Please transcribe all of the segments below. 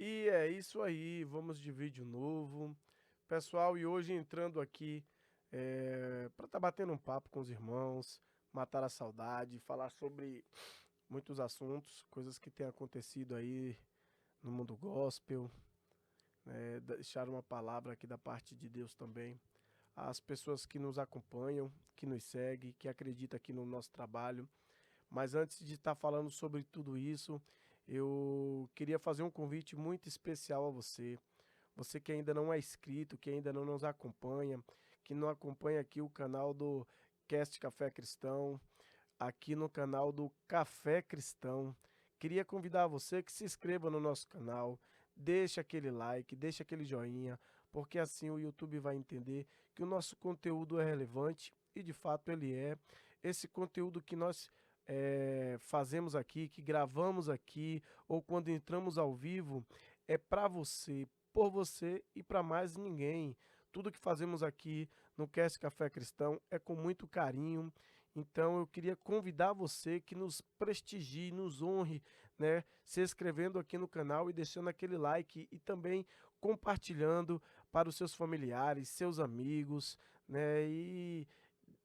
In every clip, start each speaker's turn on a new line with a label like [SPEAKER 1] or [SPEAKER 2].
[SPEAKER 1] E é isso aí, vamos de vídeo novo. Pessoal, e hoje entrando aqui para estar batendo um papo com os irmãos, matar a saudade, falar sobre muitos assuntos, coisas que têm acontecido aí no mundo gospel, deixar uma palavra aqui da parte de Deus também. As pessoas que nos acompanham, que nos seguem, que acreditam aqui no nosso trabalho. Mas antes de estar falando sobre tudo isso, eu queria fazer um convite muito especial a você. Você que ainda não é inscrito, que ainda não nos acompanha, que não acompanha aqui o canal do Cast Café Cristão, aqui no canal do Café Cristão. Queria convidar você que se inscreva no nosso canal, deixe aquele like, deixe aquele joinha, porque assim o YouTube vai entender que o nosso conteúdo é relevante e de fato ele é. Esse conteúdo que nós fazemos aqui, que gravamos aqui, ou quando entramos ao vivo, é para você, por você e para mais ninguém. Tudo que fazemos aqui no Cast Café Cristão é com muito carinho. Então eu queria convidar você que nos prestigie, nos honre, né, se inscrevendo aqui no canal e deixando aquele like e também compartilhando para os seus familiares, seus amigos, né? E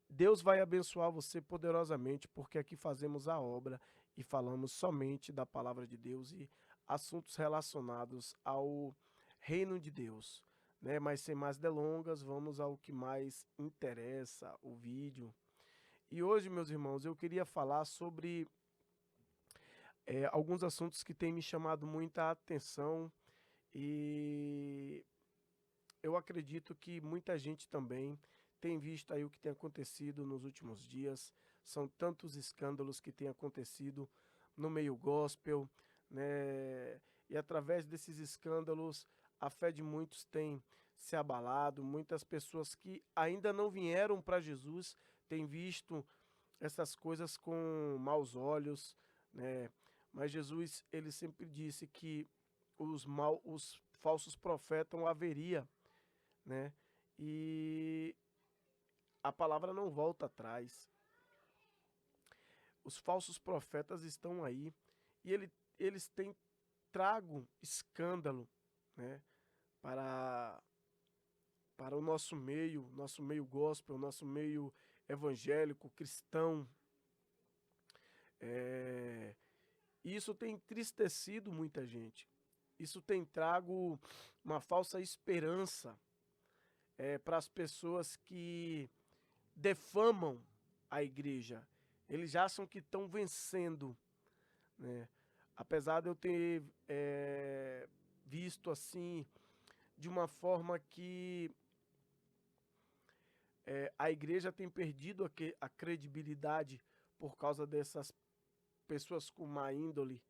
[SPEAKER 1] Deus vai abençoar você poderosamente, porque aqui fazemos a obra e falamos somente da palavra de Deus e assuntos relacionados ao reino de Deus, né? Mas sem mais delongas, vamos ao que mais interessa, o vídeo. E hoje, meus irmãos, eu queria falar sobre alguns assuntos que têm me chamado muita atenção e eu acredito que muita gente também tem visto aí o que tem acontecido nos últimos dias. São tantos escândalos que têm acontecido no meio gospel, né? E através desses escândalos, a fé de muitos tem se abalado. Muitas pessoas que ainda não vieram para Jesus têm visto essas coisas com maus olhos, né? Mas Jesus, ele sempre disse que os falsos profetas haveria, né? E a palavra não volta atrás. Os falsos profetas estão aí e eles têm trago escândalo, né? Para para o nosso meio gospel, nosso meio evangélico, cristão. É, Isso tem entristecido muita gente. Isso tem trago uma falsa esperança para as pessoas que defamam a igreja. Eles acham que estão vencendo, né? Apesar de eu ter visto assim de uma forma que a igreja tem perdido a credibilidade por causa dessas pessoas com má índole,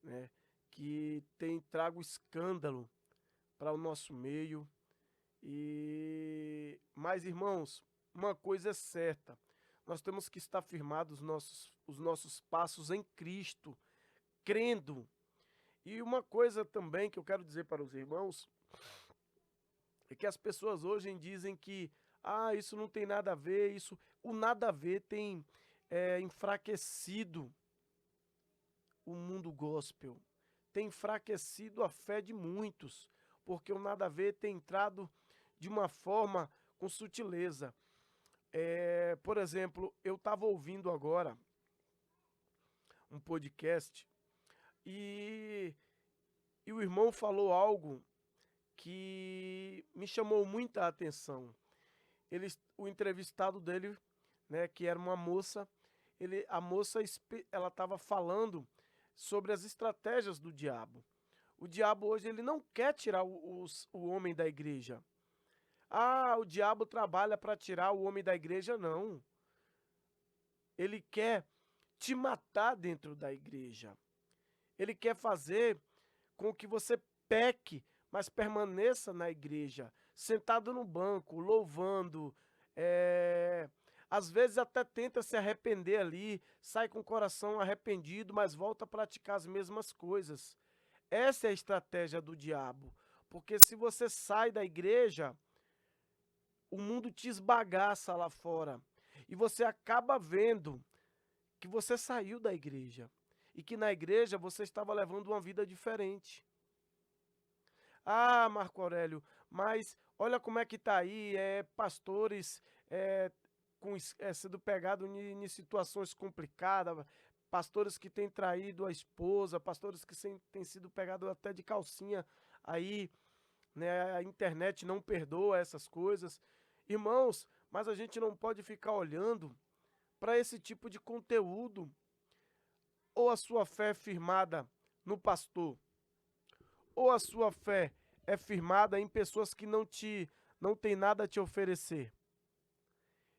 [SPEAKER 1] né? Que tem trago escândalo para o nosso meio. Mas, irmãos, uma coisa é certa, nós temos que estar firmados os nossos passos em Cristo, crendo. E uma coisa também que eu quero dizer para os irmãos é que as pessoas hoje dizem que isso não tem nada a ver, o nada a ver tem enfraquecido o mundo gospel, tem enfraquecido a fé de muitos, porque o nada a ver tem entrado de uma forma com sutileza. Por exemplo, eu estava ouvindo agora um podcast e, e o irmão falou algo que me chamou muita atenção. O entrevistado dele, né, que era uma moça, a moça ela estava falando sobre as estratégias do diabo. O diabo hoje ele não quer tirar o homem da igreja. O diabo trabalha para tirar o homem da igreja, não. Ele quer te matar dentro da igreja. Ele quer fazer com que você peque, mas permaneça na igreja, sentado no banco, louvando. Às vezes até tenta se arrepender ali, sai com o coração arrependido, mas volta a praticar as mesmas coisas. Essa é a estratégia do diabo. Porque se você sai da igreja, o mundo te esbagaça lá fora. E você acaba vendo que você saiu da igreja. E que na igreja você estava levando uma vida diferente. Ah, Marco Aurélio, mas olha como é que tá aí, pastores é, sendo pegados em situações complicadas, pastores que têm traído a esposa, pastores que têm sido pegados até de calcinha aí, né? A internet não perdoa essas coisas. Irmãos, mas a gente não pode ficar olhando para esse tipo de conteúdo. Ou a sua fé é firmada no pastor, ou a sua fé é firmada em pessoas que não tem nada a te oferecer.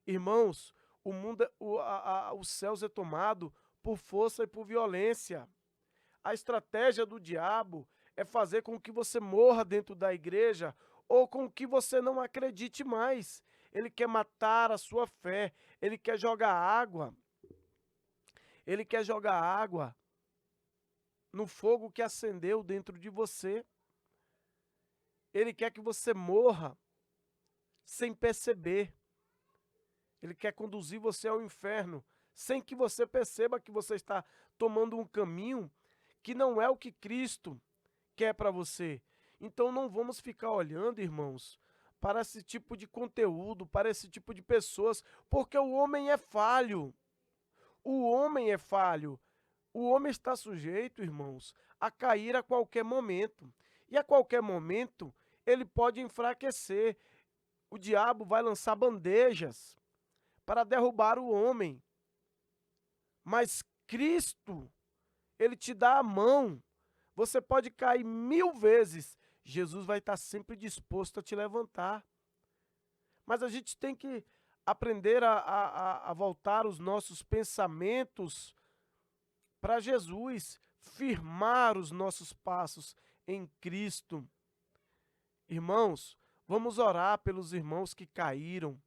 [SPEAKER 1] Irmãos, o mundo, os céus é tomado por força e por violência. A estratégia do diabo é fazer com que você morra dentro da igreja ou com que você não acredite mais. Ele quer matar a sua fé, ele quer jogar água, ele quer jogar água no fogo que acendeu dentro de você. Ele quer que você morra sem perceber. Ele quer conduzir você ao inferno sem que você perceba que você está tomando um caminho que não é o que Cristo quer para você. Então não vamos ficar olhando, irmãos, para esse tipo de conteúdo, para esse tipo de pessoas, porque o homem é falho. O homem é falho. O homem está sujeito, irmãos, a cair a qualquer momento. E a qualquer momento ele pode enfraquecer. O diabo vai lançar bandejas para derrubar o homem. Mas Cristo, ele te dá a mão. Você pode cair 1000 vezes. Jesus vai estar sempre disposto a te levantar. Mas a gente tem que aprender a voltar os nossos pensamentos para Jesus, firmar os nossos passos em Cristo. Irmãos, vamos orar pelos irmãos que caíram,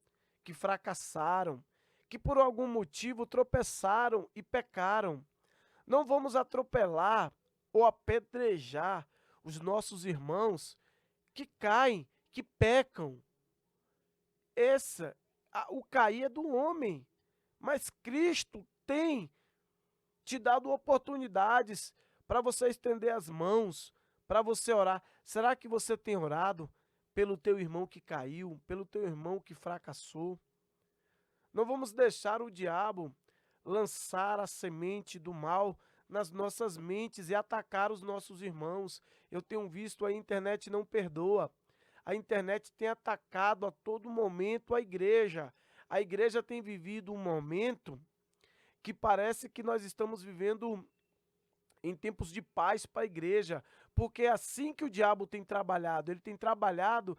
[SPEAKER 1] que fracassaram, que por algum motivo tropeçaram e pecaram. Não vamos atropelar ou apedrejar os nossos irmãos que caem, que pecam. O cair é do homem, mas Cristo tem te dado oportunidades para você estender as mãos, para você orar. Será que você tem orado pelo teu irmão que caiu, pelo teu irmão que fracassou? Não vamos deixar o diabo lançar a semente do mal nas nossas mentes e atacar os nossos irmãos. Eu tenho visto a internet não perdoa. A internet tem atacado a todo momento a igreja. A igreja tem vivido um momento que parece que nós estamos vivendo em tempos de paz para a igreja, porque é assim que o diabo tem trabalhado. Ele tem trabalhado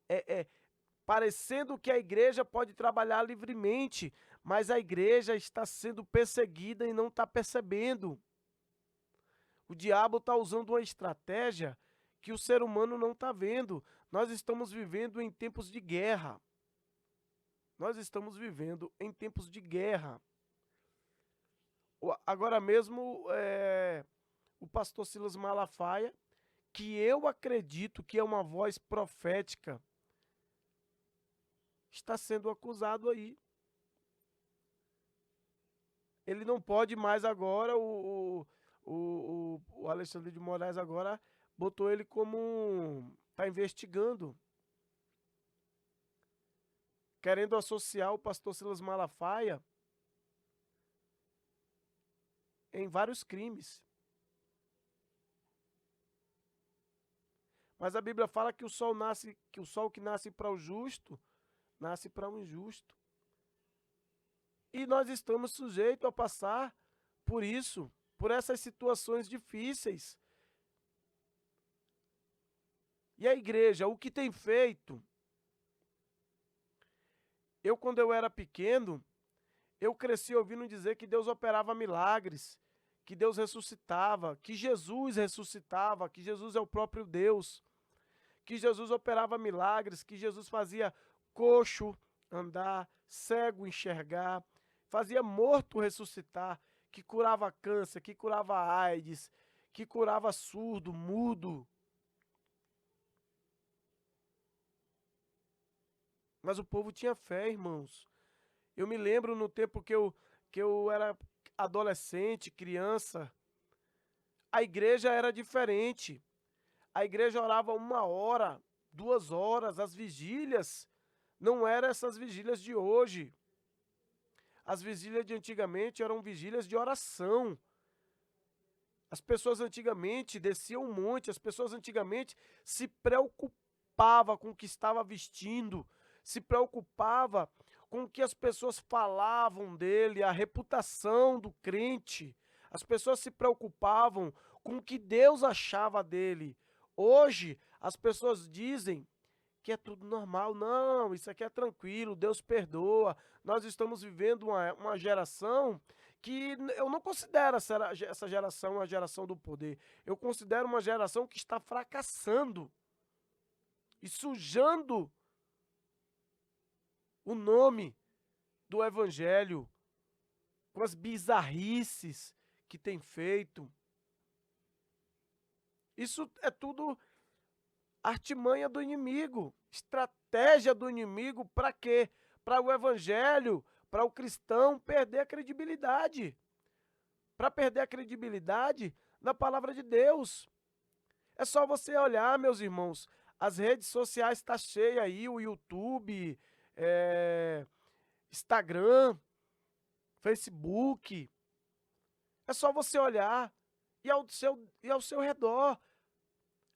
[SPEAKER 1] é, é, parecendo que a igreja pode trabalhar livremente, mas a igreja está sendo perseguida e não está percebendo. O diabo está usando uma estratégia que o ser humano não está vendo. Nós estamos vivendo em tempos de guerra. Nós estamos vivendo em tempos de guerra. Agora mesmo, o pastor Silas Malafaia, que eu acredito que é uma voz profética, está sendo acusado aí. Ele não pode mais agora, o Alexandre de Moraes agora botou ele como está investigando, querendo associar o pastor Silas Malafaia em vários crimes. Mas a Bíblia fala que o sol que nasce para o justo, nasce para o injusto. E nós estamos sujeitos a passar por isso, por essas situações difíceis. E a igreja, o que tem feito? Quando eu era pequeno, eu cresci ouvindo dizer que Deus operava milagres, que Deus ressuscitava, que Jesus ressuscitava, que Jesus é o próprio Deus, que Jesus operava milagres, que Jesus fazia coxo andar, cego enxergar, fazia morto ressuscitar, que curava câncer, que curava AIDS, que curava surdo, mudo. Mas o povo tinha fé, irmãos. Eu me lembro no tempo que eu era adolescente, criança, a igreja era diferente. A igreja orava 1 hora, 2 horas, as vigílias não eram essas vigílias de hoje. As vigílias de antigamente eram vigílias de oração. As pessoas antigamente desciam um monte, as pessoas antigamente se preocupavam com o que estava vestindo, se preocupava com o que as pessoas falavam dele, a reputação do crente. As pessoas se preocupavam com o que Deus achava dele. Hoje, as pessoas dizem que é tudo normal. Não, isso aqui é tranquilo, Deus perdoa. Nós estamos vivendo uma geração que eu não considero essa geração a geração do poder. Eu considero uma geração que está fracassando e sujando o nome do evangelho com as bizarrices que tem feito. Isso é tudo artimanha do inimigo, estratégia do inimigo. Para quê? Para o evangelho, para o cristão perder a credibilidade. Para perder a credibilidade na palavra de Deus. É só você olhar, meus irmãos, as redes sociais estão cheias aí, o YouTube, Instagram, Facebook. É só você olhar e ao seu redor.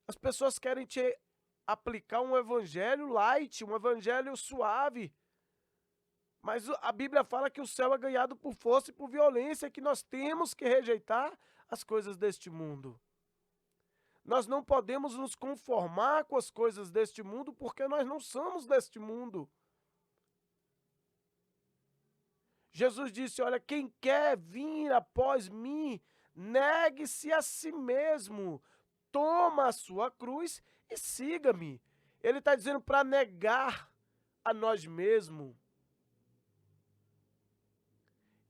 [SPEAKER 1] As pessoas querem te aplicar um evangelho light, um evangelho suave. Mas a Bíblia fala que o céu é ganhado por força e por violência, que nós temos que rejeitar as coisas deste mundo. Nós não podemos nos conformar com as coisas deste mundo, porque nós não somos deste mundo. Jesus disse, olha, quem quer vir após mim, negue-se a si mesmo, toma a sua cruz e siga-me. Ele está dizendo para negar a nós mesmos.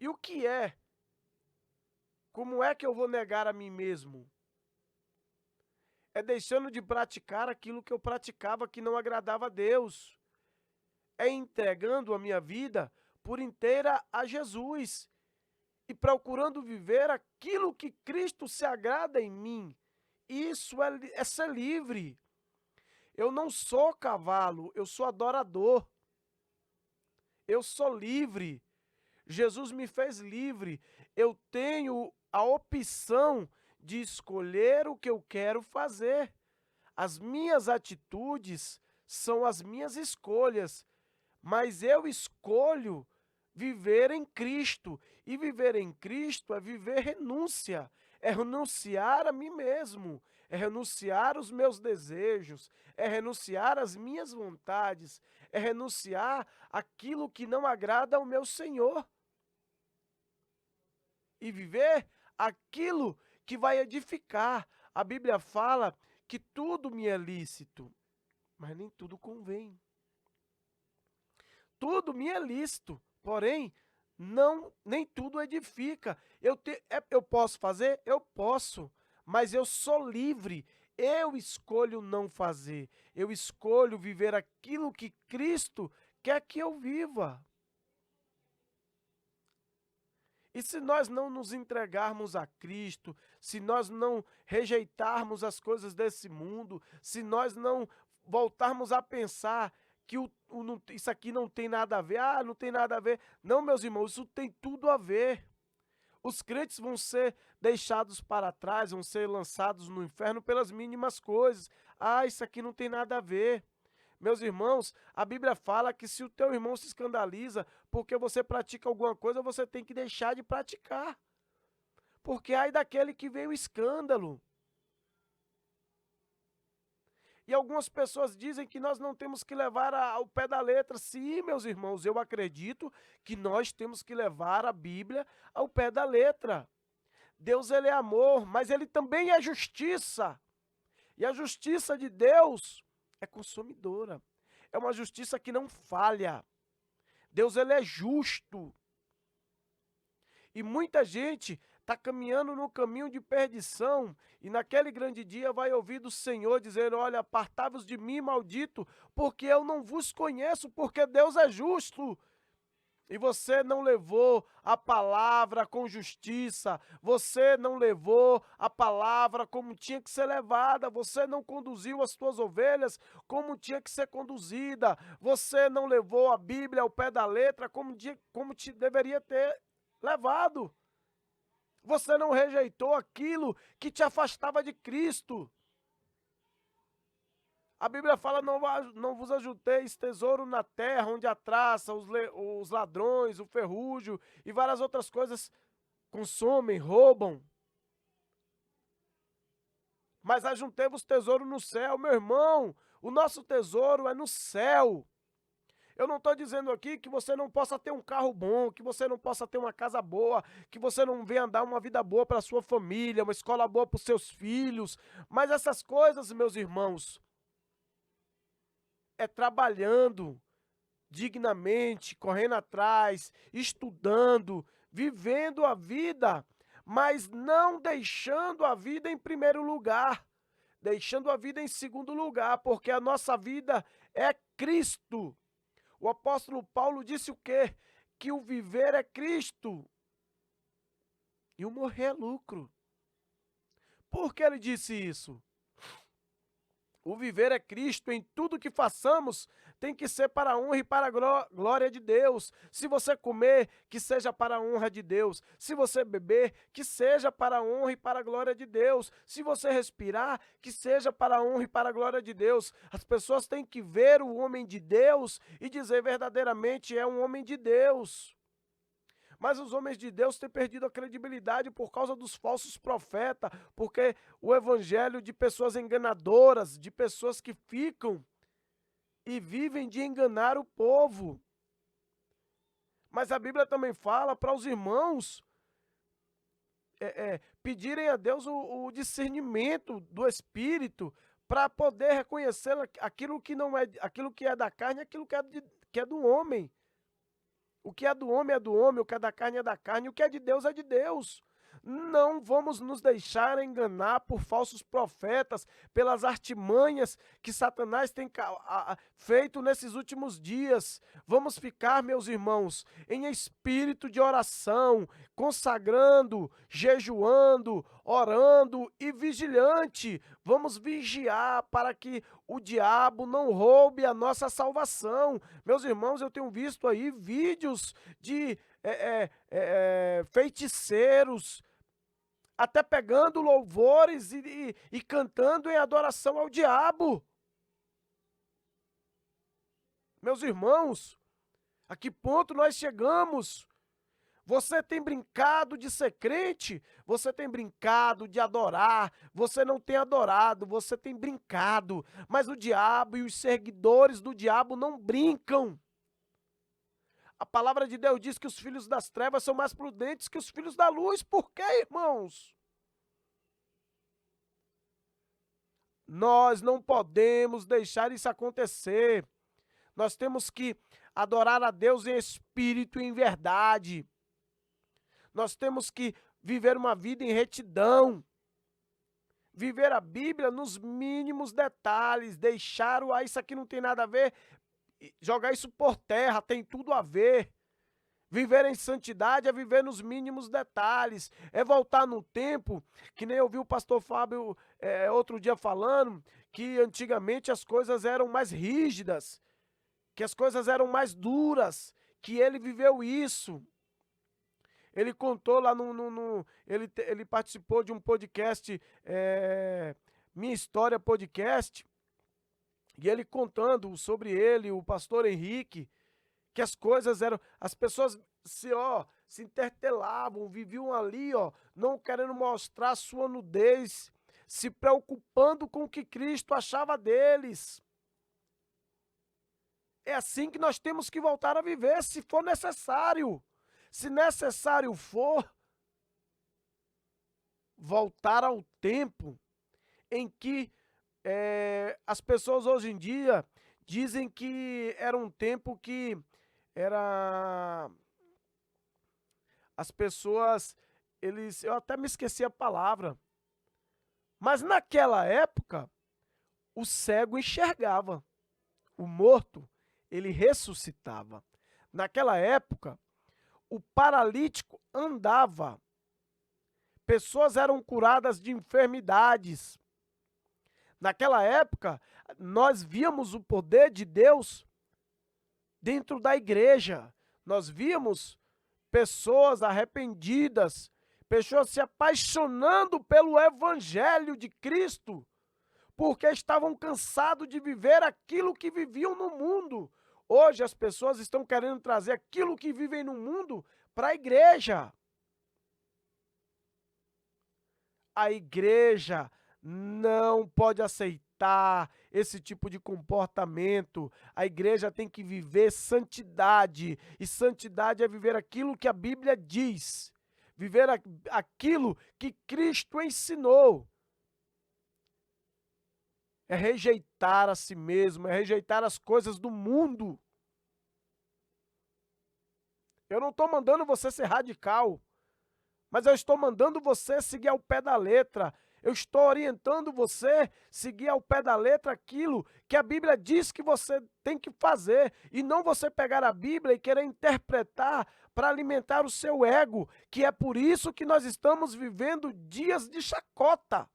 [SPEAKER 1] E o que é? Como é que eu vou negar a mim mesmo? É deixando de praticar aquilo que eu praticava que não agradava a Deus. É entregando a minha vida por inteira a Jesus e procurando viver aquilo que Cristo se agrada em mim. Isso é ser livre. Eu não sou cavalo, eu sou adorador. Eu sou livre. Jesus me fez livre. Eu tenho a opção de escolher o que eu quero fazer. As minhas atitudes são as minhas escolhas, mas eu escolho viver em Cristo. E viver em Cristo é viver renúncia, é renunciar a mim mesmo, é renunciar os meus desejos, é renunciar as minhas vontades, é renunciar aquilo que não agrada ao meu Senhor. E viver aquilo que vai edificar. A Bíblia fala que tudo me é lícito, mas nem tudo convém. Tudo me é lícito, porém, nem tudo edifica. Eu posso fazer? Eu posso, mas eu sou livre. Eu escolho não fazer. Eu escolho viver aquilo que Cristo quer que eu viva. E se nós não nos entregarmos a Cristo, se nós não rejeitarmos as coisas desse mundo, se nós não voltarmos a pensar que isso aqui não tem nada a ver, não tem nada a ver. Não, meus irmãos, isso tem tudo a ver. Os crentes vão ser deixados para trás, vão ser lançados no inferno pelas mínimas coisas. Isso aqui não tem nada a ver. Meus irmãos, a Bíblia fala que se o teu irmão se escandaliza porque você pratica alguma coisa, você tem que deixar de praticar. Porque ai daquele que vê o escândalo. E algumas pessoas dizem que nós não temos que levar ao pé da letra. Sim, meus irmãos, eu acredito que nós temos que levar a Bíblia ao pé da letra. Deus, ele é amor, mas ele também é justiça. E a justiça de Deus é consumidora. É uma justiça que não falha. Deus, ele é justo. E muita gente está caminhando no caminho de perdição e naquele grande dia vai ouvir do Senhor dizer, olha, apartai-vos de mim, maldito, porque eu não vos conheço, porque Deus é justo. E você não levou a palavra com justiça, você não levou a palavra como tinha que ser levada, você não conduziu as suas ovelhas como tinha que ser conduzida, você não levou a Bíblia ao pé da letra como te deveria ter levado. Você não rejeitou aquilo que te afastava de Cristo. A Bíblia fala, não vos ajunteis tesouro na terra, onde a traça, os ladrões, o ferrugem e várias outras coisas consomem, roubam. Mas ajuntemos tesouro no céu, meu irmão. O nosso tesouro é no céu. Eu não estou dizendo aqui que você não possa ter um carro bom, que você não possa ter uma casa boa, que você não venha dar uma vida boa para a sua família, uma escola boa para os seus filhos. Mas essas coisas, meus irmãos, é trabalhando dignamente, correndo atrás, estudando, vivendo a vida, mas não deixando a vida em primeiro lugar, deixando a vida em segundo lugar, porque a nossa vida é Cristo. O apóstolo Paulo disse o quê? Que o viver é Cristo e o morrer é lucro. Por que ele disse isso? O viver é Cristo, em tudo que façamos tem que ser para a honra e para a glória de Deus. Se você comer, que seja para a honra de Deus. Se você beber, que seja para a honra e para a glória de Deus. Se você respirar, que seja para a honra e para a glória de Deus. As pessoas têm que ver o homem de Deus e dizer verdadeiramente é um homem de Deus. Mas os homens de Deus têm perdido a credibilidade por causa dos falsos profetas, porque o evangelho de pessoas enganadoras, de pessoas que ficam e vivem de enganar o povo. Mas a Bíblia também fala para os irmãos pedirem a Deus o discernimento do Espírito para poder reconhecer aquilo que não é, aquilo que é da carne e aquilo que é do homem. O que é do homem, o que é da carne, o que é de Deus é de Deus. Não vamos nos deixar enganar por falsos profetas, pelas artimanhas que Satanás tem feito nesses últimos dias. Vamos ficar, meus irmãos, em espírito de oração, consagrando, jejuando, orando e vigilante. Vamos vigiar para que o diabo não roube a nossa salvação. Meus irmãos, eu tenho visto aí vídeos de feiticeiros, até pegando louvores e cantando em adoração ao diabo. Meus irmãos, a que ponto nós chegamos? Você tem brincado de ser crente? Você tem brincado de adorar? Você não tem adorado, você tem brincado. Mas o diabo e os seguidores do diabo não brincam. A palavra de Deus diz que os filhos das trevas são mais prudentes que os filhos da luz. Por quê, irmãos? Nós não podemos deixar isso acontecer. Nós temos que adorar a Deus em espírito e em verdade. Nós temos que viver uma vida em retidão. Viver a Bíblia nos mínimos detalhes. Deixar isso aqui não tem nada a ver. Jogar isso por terra, tem tudo a ver. Viver em santidade é viver nos mínimos detalhes, é voltar no tempo, que nem eu vi o pastor Fábio outro dia falando, que antigamente as coisas eram mais rígidas, que as coisas eram mais duras, que ele viveu isso. Ele contou lá ele participou de um podcast, Minha História Podcast, e ele contando sobre ele, o pastor Henrique, que as coisas eram, as pessoas se interpelavam, viviam ali, não querendo mostrar a sua nudez, se preocupando com o que Cristo achava deles. É assim que nós temos que voltar a viver, se for necessário. Se necessário for, voltar ao tempo em que as pessoas hoje em dia dizem que era um tempo que as pessoas, eu até me esqueci a palavra, mas naquela época, o cego enxergava, o morto, ele ressuscitava. Naquela época, o paralítico andava. Pessoas eram curadas de enfermidades. Naquela época, nós víamos o poder de Deus dentro da igreja. Nós víamos pessoas arrependidas, pessoas se apaixonando pelo evangelho de Cristo, porque estavam cansados de viver aquilo que viviam no mundo. Hoje as pessoas estão querendo trazer aquilo que vivem no mundo para a igreja. A igreja não pode aceitar esse tipo de comportamento. A igreja tem que viver santidade. E santidade é viver aquilo que a Bíblia diz. Viver aquilo que Cristo ensinou. É rejeitar a si mesmo, é rejeitar as coisas do mundo. Eu não estou mandando você ser radical, mas eu estou mandando você seguir ao pé da letra. Eu estou orientando você a seguir ao pé da letra aquilo que a Bíblia diz que você tem que fazer. E não você pegar a Bíblia e querer interpretar para alimentar o seu ego, que é por isso que nós estamos vivendo dias de chacota,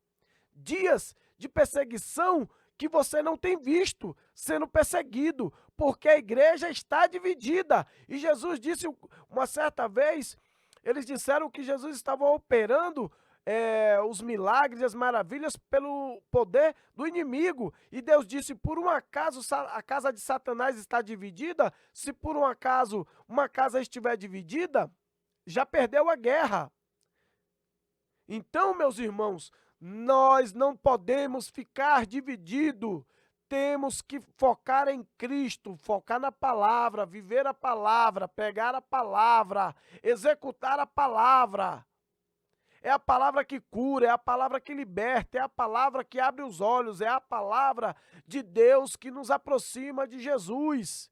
[SPEAKER 1] dias de perseguição que você não tem visto sendo perseguido, porque a igreja está dividida. E Jesus disse uma certa vez, eles disseram que Jesus estava operando os milagres e as maravilhas pelo poder do inimigo. E Deus disse, por um acaso a casa de Satanás está dividida? Se por um acaso uma casa estiver dividida, já perdeu a guerra. Então, meus irmãos, nós não podemos ficar divididos. Temos que focar em Cristo, focar na palavra, viver a palavra, pegar a palavra, executar a palavra. É a palavra que cura, é a palavra que liberta, é a palavra que abre os olhos, é a palavra de Deus que nos aproxima de Jesus.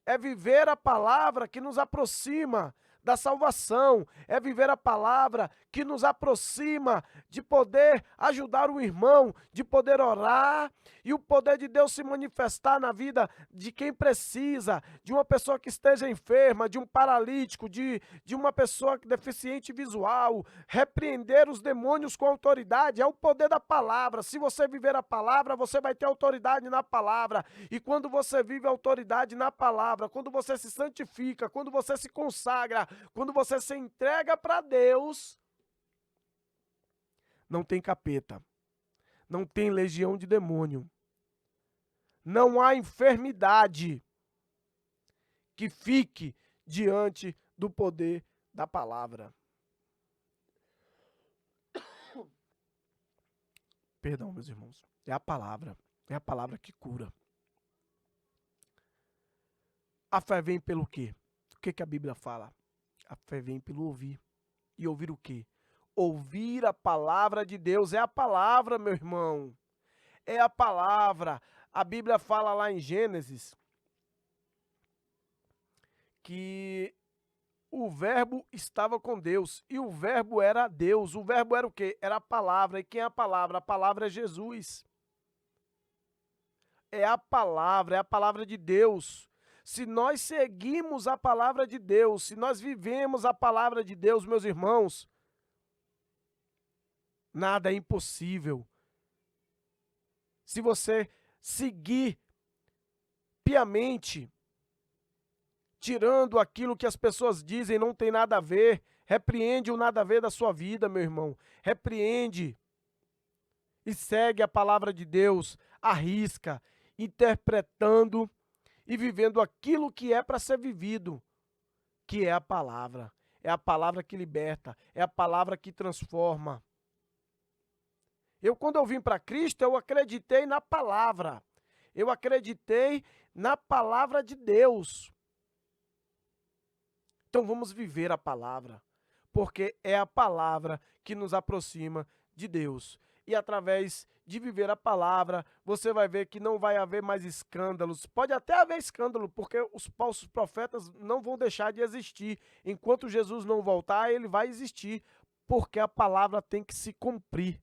[SPEAKER 1] É viver a palavra que nos aproxima da salvação, é viver a palavra que nos aproxima de poder ajudar o irmão, de poder orar e o poder de Deus se manifestar na vida de quem precisa, de uma pessoa que esteja enferma, de um paralítico, de uma pessoa deficiente visual, repreender os demônios com autoridade, é o poder da palavra. Se você viver a palavra, você vai ter autoridade na palavra, e quando você vive a autoridade na palavra, quando você se santifica, quando você se consagra, quando você se entrega para Deus, não tem capeta, não tem legião de demônio, não há enfermidade que fique diante do poder da palavra. Perdão, meus irmãos, é a palavra que cura. A fé vem pelo quê? O que a Bíblia fala? A fé vem pelo ouvir. E ouvir o quê? Ouvir a palavra de Deus. É a palavra, meu irmão. É a palavra. A Bíblia fala lá em Gênesis que o verbo estava com Deus. E o verbo era Deus. O verbo era o quê? Era a palavra. E quem é a palavra? A palavra é Jesus. É a palavra de Deus. Se nós seguimos a palavra de Deus, se nós vivemos a palavra de Deus, meus irmãos, nada é impossível. Se você seguir piamente, tirando aquilo que as pessoas dizem, não tem nada a ver, repreende o nada a ver da sua vida, meu irmão. Repreende e segue a palavra de Deus, arrisca, interpretando e vivendo aquilo que é para ser vivido, que é a palavra. É a palavra que liberta, é a palavra que transforma. Quando eu vim para Cristo, eu acreditei na palavra. Eu acreditei na palavra de Deus. Então vamos viver a palavra, porque é a palavra que nos aproxima de Deus. E através de viver a palavra, você vai ver que não vai haver mais escândalos. Pode até haver escândalo, porque os falsos profetas não vão deixar de existir. Enquanto Jesus não voltar, ele vai existir, porque a palavra tem que se cumprir.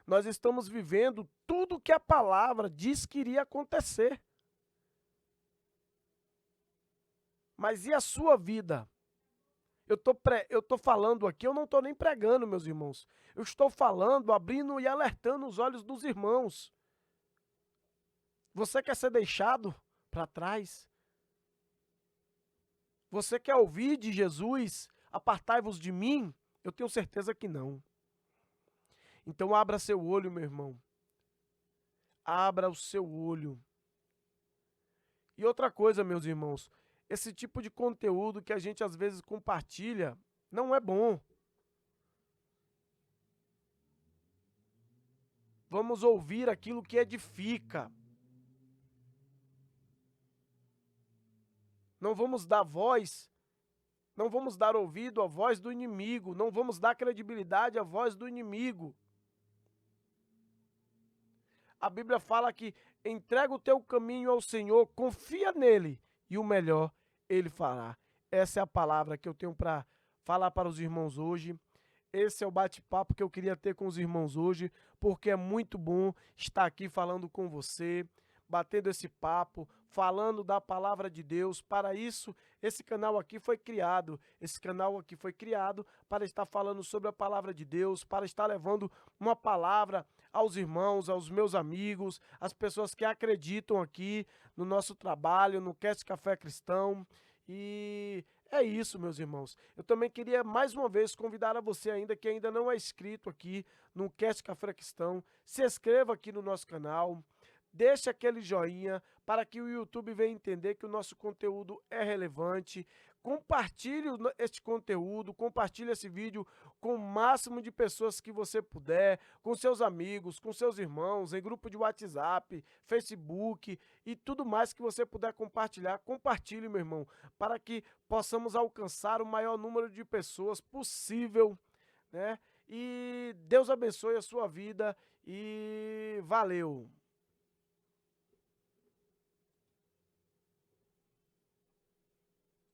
[SPEAKER 1] Nós estamos vivendo tudo que a palavra diz que iria acontecer. Mas e a sua vida? Eu tô falando aqui, eu não estou nem pregando, meus irmãos. Eu estou falando, abrindo e alertando os olhos dos irmãos. Você quer ser deixado para trás? Você quer ouvir de Jesus? Apartai-vos de mim? Eu tenho certeza que não. Então abra seu olho, meu irmão. Abra o seu olho. E outra coisa, meus irmãos, esse tipo de conteúdo que a gente às vezes compartilha não é bom. Vamos ouvir aquilo que edifica. Não vamos dar voz, não vamos dar ouvido à voz do inimigo, não vamos dar credibilidade à voz do inimigo. A Bíblia fala que entrega o teu caminho ao Senhor, confia nele e o melhor ele fará. Essa é a palavra que eu tenho para falar para os irmãos hoje. Esse é o bate-papo que eu queria ter com os irmãos hoje, porque é muito bom estar aqui falando com você, batendo esse papo, falando da palavra de Deus. Para isso, esse canal aqui foi criado. Esse canal aqui foi criado para estar falando sobre a palavra de Deus, para estar levando uma palavra aos irmãos, aos meus amigos, às pessoas que acreditam aqui no nosso trabalho, no Cast Café Cristão. E é isso, meus irmãos. Eu também queria mais uma vez convidar a você ainda que ainda não é inscrito aqui no Cast Café Cristão, se inscreva aqui no nosso canal, deixe aquele joinha para que o YouTube venha entender que o nosso conteúdo é relevante. Compartilhe este conteúdo, compartilhe esse vídeo com o máximo de pessoas que você puder, com seus amigos, com seus irmãos, em grupo de WhatsApp, Facebook e tudo mais que você puder compartilhar. Compartilhe, meu irmão, para que possamos alcançar o maior número de pessoas possível, né? E Deus abençoe a sua vida e valeu!